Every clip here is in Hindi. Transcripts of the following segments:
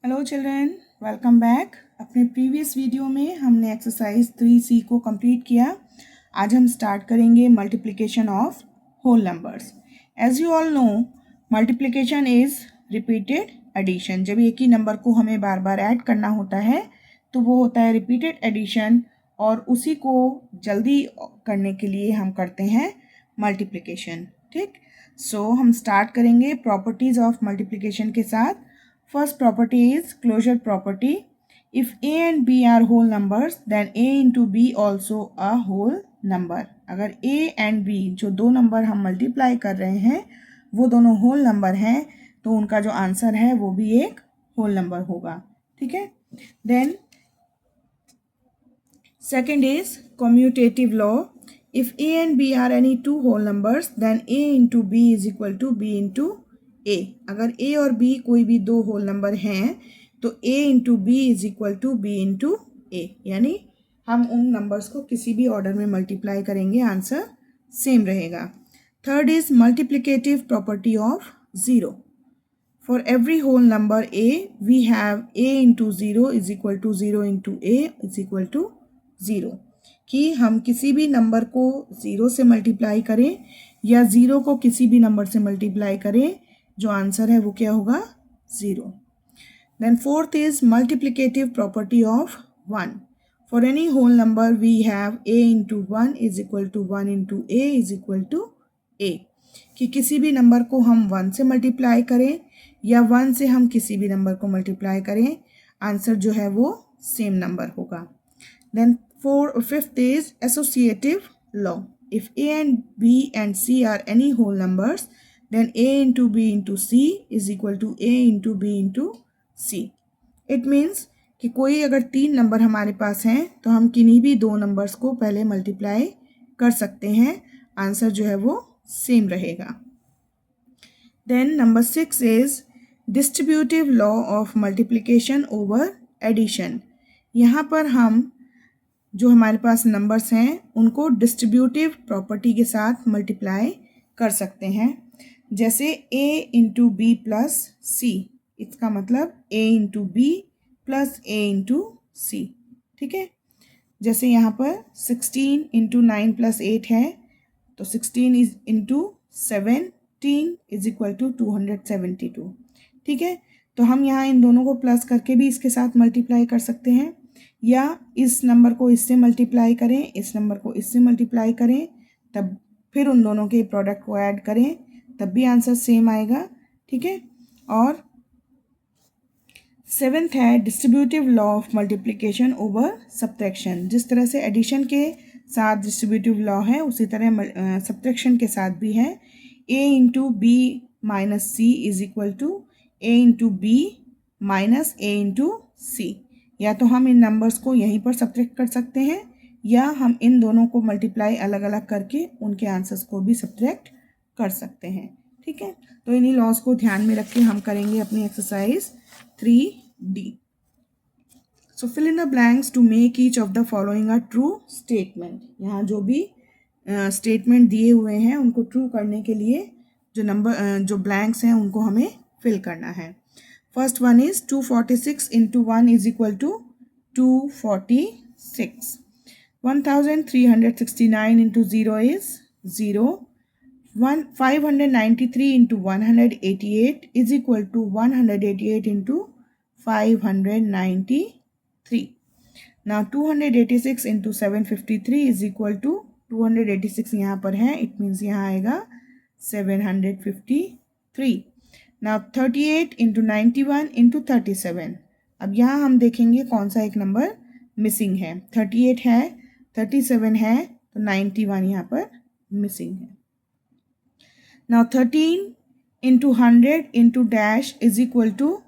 Hello children, welcome back. अपने प्रीवियस वीडियो में हमने एक्सरसाइज 3C को कंप्लीट किया। आज हम स्टार्ट करेंगे multiplication of whole numbers. As you all know, multiplication is repeated addition. जब एक ही नंबर को हमें बार बार ऐड करना होता है तो वो होता है रिपीटेड एडिशन, और उसी को जल्दी करने के लिए हम करते हैं मल्टीप्लिकेशन। ठीक, सो हम स्टार्ट करेंगे प्रॉपर्टीज़ ऑफ मल्टीप्लिकेशन के साथ। First property is closure property. If a and b are whole numbers, then a into b also a whole number. अगर a and b जो दो नंबर हम मल्टीप्लाई कर रहे हैं वो दोनों होल नंबर हैं, तो उनका जो आंसर है वो भी एक होल नंबर होगा। ठीक है, then second is commutative law. If a and b are any two whole numbers, then a into b is equal to b into ए. अगर ए और बी कोई भी दो होल नंबर हैं तो A into B is equal to B into A, यानी हम उन नंबर्स को किसी भी ऑर्डर में मल्टीप्लाई करेंगे, आंसर सेम रहेगा। Third is multiplicative property of zero. For every whole number a we have A into zero is equal to zero into A is equal to zero, कि हम किसी भी नंबर को ज़ीरो से मल्टीप्लाई करें या ज़ीरो को किसी भी नंबर से मल्टीप्लाई करें, जो आंसर है वो क्या होगा, zero. Then fourth is multiplicative property of one. For any whole number we have A into one is equal to one into A is equal to A, कि किसी भी नंबर को हम वन से मल्टीप्लाई करें या वन से हम किसी भी नंबर को मल्टीप्लाई करें, आंसर जो है वो सेम नंबर होगा. Then fifth is associative law. If a and b and c are any whole numbers, then a into b into c is equal to a into b into c. It means कि कोई अगर तीन नंबर हमारे पास हैं तो हम किन्हीं भी दो नंबर्स को पहले मल्टीप्लाई कर सकते हैं, आंसर जो है वो सेम रहेगा. Then number 6 is distributive law of multiplication over addition. यहाँ पर हम जो हमारे पास नंबर्स हैं उनको डिस्ट्रीब्यूटिव प्रॉपर्टी के साथ मल्टीप्लाई कर सकते हैं. जैसे a into B plus C, इसका मतलब a into B plus a into C. ठीक है, जैसे यहाँ पर 16 इंटू 9 प्लस 8 है, तो 16 is into 17 is equal to 272. ठीक है, तो हम यहाँ इन दोनों को प्लस करके भी इसके साथ मल्टीप्लाई कर सकते हैं, या इस नंबर को इससे मल्टीप्लाई करें, इस नंबर को इससे मल्टीप्लाई करें, तब फिर उन दोनों के प्रोडक्ट को ऐड करें, तब भी आंसर सेम आएगा. ठीक है, और सेवेंथ है distributive law of multiplication over subtraction. जिस तरह से एडिशन के साथ डिस्ट्रीब्यूटिव लॉ है उसी तरह सब्ट्रैक्शन के साथ भी है. A into B minus C is equal to A into B minus A into C. या तो हम इन नंबर्स को यहीं पर सब्ट्रैक्ट कर सकते हैं, या हम इन दोनों को मल्टीप्लाई अलग अलग करके उनके आंसर्स को भी सब्ट्रैक्ट कर सकते हैं. ठीक है, तो इन्हीं लॉज को ध्यान में रख के हम करेंगे अपनी exercise 3D. So fill in the blanks to make each of the following a true statement. यहाँ जो भी स्टेटमेंट दिए हुए हैं उनको ट्रू करने के लिए जो ब्लैंक्स हैं उनको हमें फिल करना है. First one is 246 into 1 is equal to 246. 1369 into 0 is 0. 593 into 188 is equal to 188 into 593. Now 286 into 753 is equal to 286 यहाँ पर है, it means यहाँ आएगा 753. Now 38 into 91 into 37. अब यहाँ हम देखेंगे कौन सा एक नंबर मिसिंग है. 38 है, 37 है, तो 91 यहाँ पर मिसिंग है. Now 13 into 100 into dash is equal to,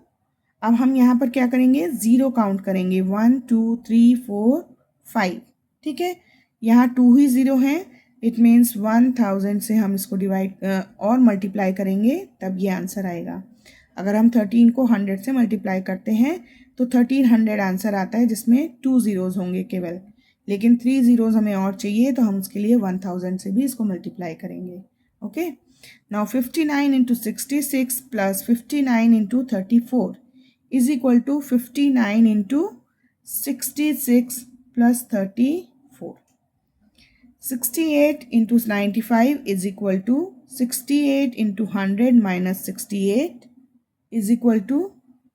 अब हम यहाँ पर क्या करेंगे, ज़ीरो काउंट करेंगे, 1 2 3 4 5. ठीक है, यहाँ 2 ही ज़ीरो हैं, इट मीन्स 1000 से हम इसको डिवाइड और मल्टीप्लाई करेंगे तब ये आंसर आएगा. अगर हम 13 को 100 से मल्टीप्लाई करते हैं तो 1300 आंसर आता है, जिसमें 2 ज़ीरोज़ होंगे केवल, लेकिन 3 ज़ीरोज़ हमें और चाहिए, तो हम उसके लिए 1000 से भी इसको मल्टीप्लाई करेंगे. Okay, now 59 into 66 plus 59 into 34 is equal to 59 into 66 plus 34. 68 into 95 is equal to 68 into 100 minus 68 is equal to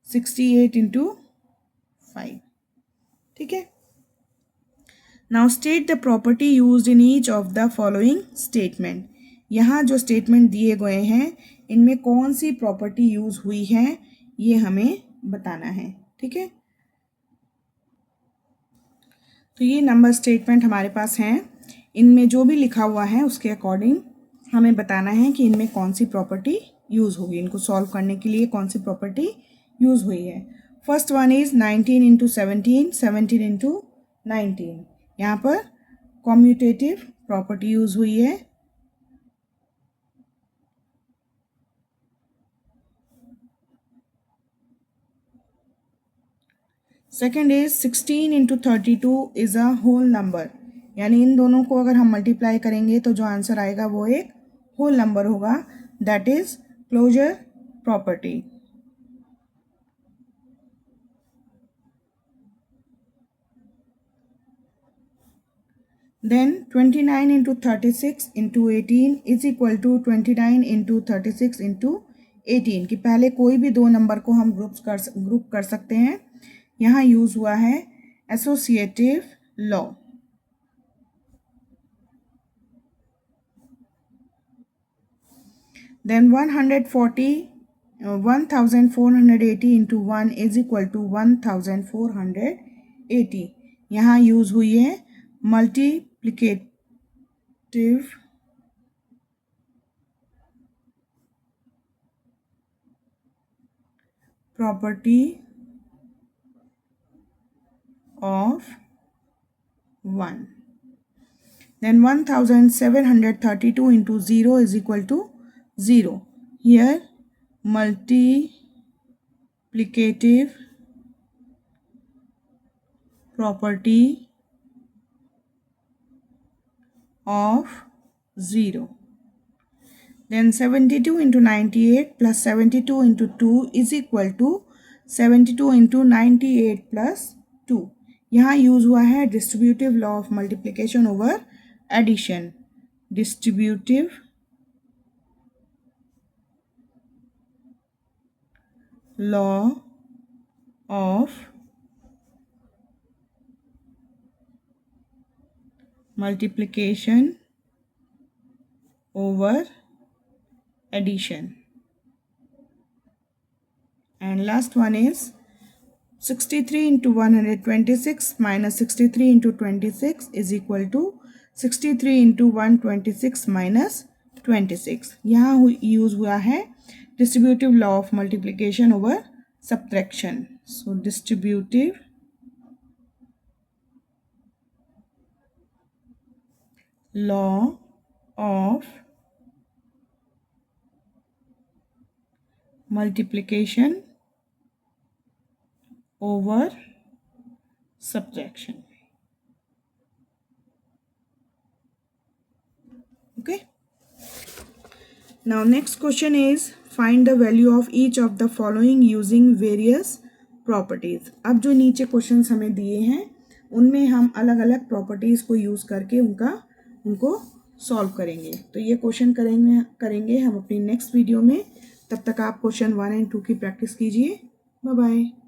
68 into 5. ठीक है. Now state the property used in each of the following statement. यहाँ जो स्टेटमेंट दिए गए हैं इनमें कौन सी प्रॉपर्टी यूज हुई है ये हमें बताना है. ठीक है. तो ये नंबर स्टेटमेंट हमारे पास हैं. इनमें जो भी लिखा हुआ है उसके अकॉर्डिंग हमें बताना है कि इनमें कौन सी प्रॉपर्टी यूज़ होगी. इनको सॉल्व करने के लिए कौन सी प्रॉपर्टी यूज़ हुई है. First one is 19 into 17, 17 into 19. यहाँ पर कॉम्यूटेटिव प्रॉपर्टी यूज़ हुई है. Second is 16 into 32 is a whole number. यानी इन दोनों को अगर हम मल्टीप्लाई करेंगे तो जो आंसर आएगा वो एक होल नंबर होगा. That is closure property. Then 29 into 36 into 18 is equal to 29 into 36 into 18 कि पहले कोई भी दो नंबर को हम ग्रुप कर सकते हैं. यहाँ यूज़ हुआ है associative law. Then 1480 into 1 is equal to 1480. यहाँ यूज़ हुई है multiplicative property of 1. Then 1732 into 0 is equal to 0. Here multiplicative property of 0. Then 72 into 98 plus 72 into 2 is equal to 72 into 98 plus 2. यहाँ यूज़ हुआ है distributive law of multiplication over addition. Distributive law of multiplication over addition. And last one is 63 into 126 minus 63 into 26 is equal to 63 into 126 minus 26. यहाँ यूज़ हुआ है distributive law of multiplication over subtraction. So distributive law of multiplication over subtraction. Okay. Now next question is find the value of each of the following using various properties. अब जो नीचे क्वेश्चंस हमें दिए हैं उनमें हम अलग अलग प्रॉपर्टीज को यूज़ करके उनको सॉल्व करेंगे. तो ये क्वेश्चन करेंगे हम अपनी नेक्स्ट वीडियो में. तब तक आप क्वेश्चन 1 और 2 की प्रैक्टिस कीजिए. Bye bye.